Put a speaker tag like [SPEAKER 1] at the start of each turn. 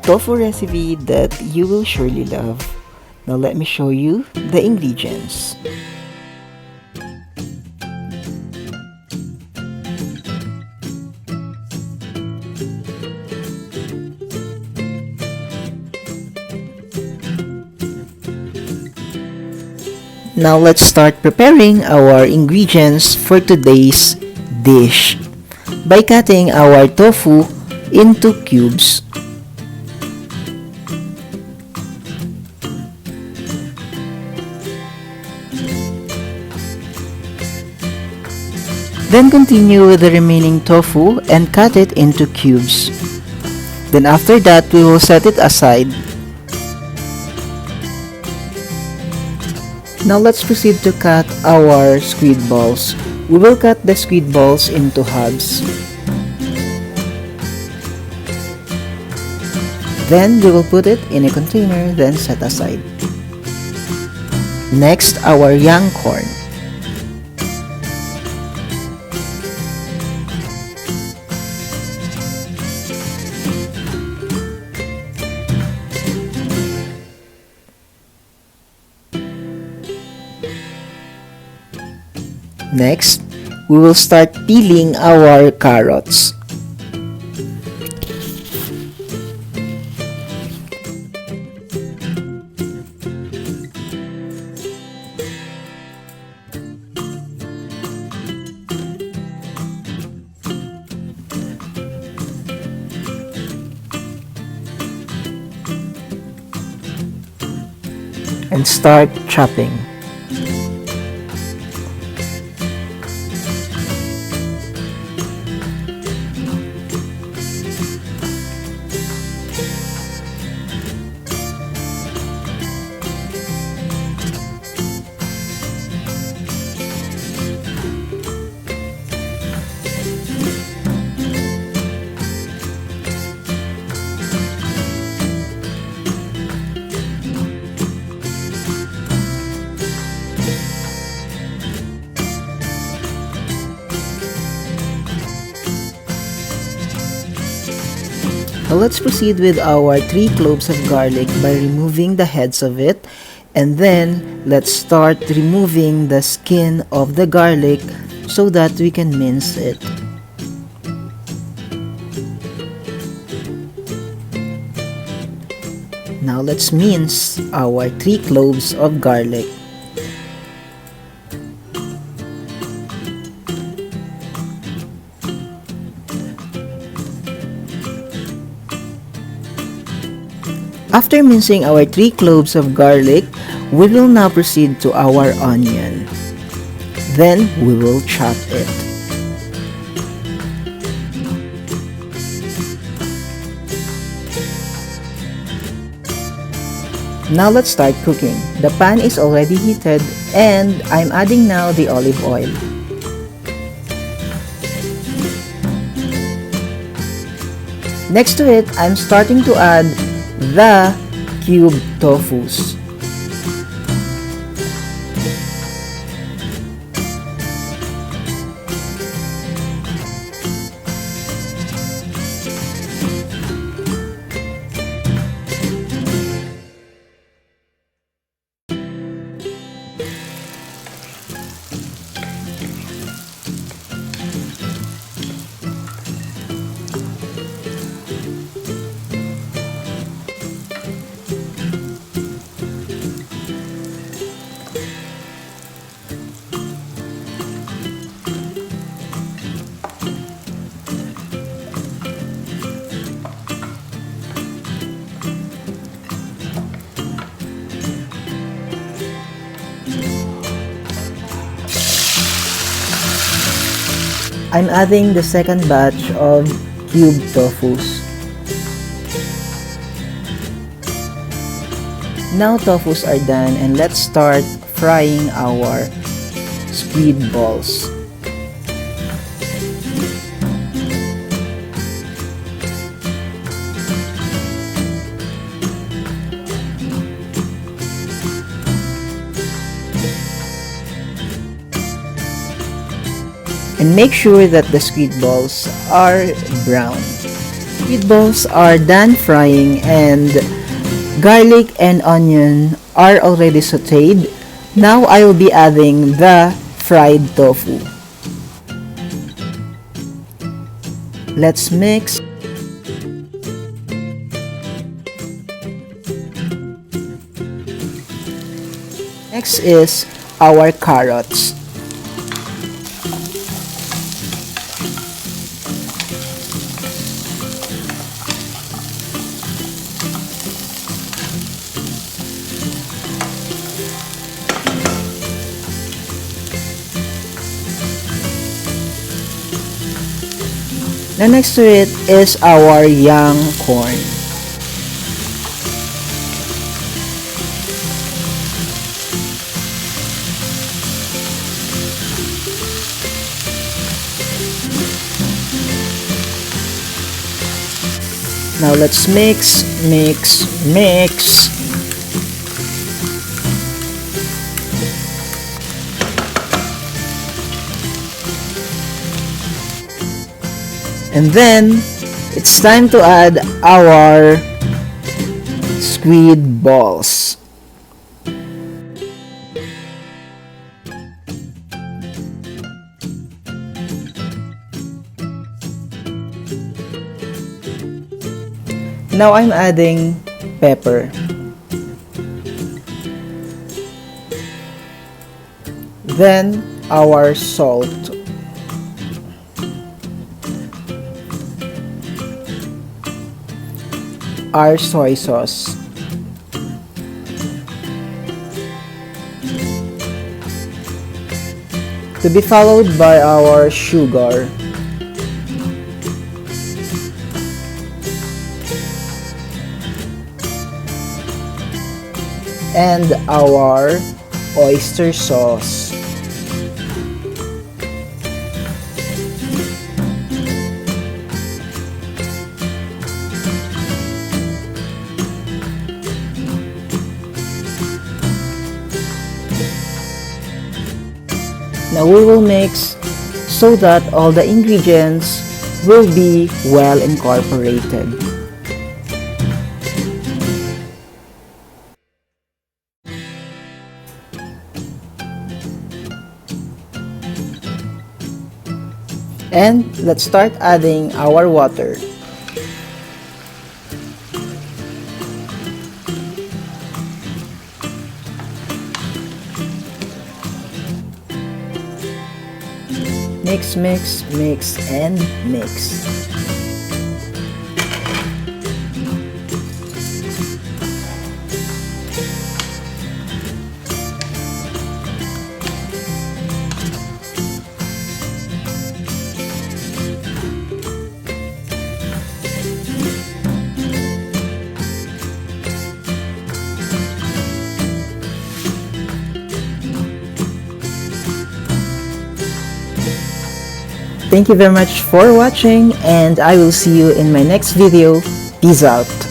[SPEAKER 1] tofu recipe that you will surely love. Now let me show you the ingredients. Now let's start preparing our ingredients for today's dish by cutting our tofu into cubes. Then continue with the remaining tofu and cut it into cubes. Then after that, we will set it aside. Now let's proceed to cut our squid balls. We will cut the squid balls into halves. Then we will put it in a container, then set aside. Next, our young corn. Next, we will start peeling our carrots. And start chopping. Now let's proceed with our 3 cloves of garlic by removing the heads of it, and then let's start removing the skin of the garlic so that we can mince it. Now let's mince our 3 cloves of garlic. After mincing our 3 cloves of garlic, we will now proceed to our onion. Then we will chop it. Now let's start cooking. The pan is already heated and I'm adding now the olive oil. Next to it, I'm starting to add the cube tofus. I'm adding the second batch of cube tofus. Now tofus are done and let's start frying our squid balls. And make sure that the squid balls are brown. Squid balls are done frying and garlic and onion are already sauteed. Now I will be adding the fried tofu. Let's mix. Next is our carrots. Now next to it is our young corn. Now let's mix, mix, mix. And then, it's time to add our squid balls. Now I'm adding pepper. Then our salt. Our soy sauce. To be followed by our sugar. And our oyster sauce. Now we will mix so that all the ingredients will be well incorporated. And let's start adding our water. Mix, mix, mix, and mix. Thank you very much for watching, and I will see you in my next video. Peace out.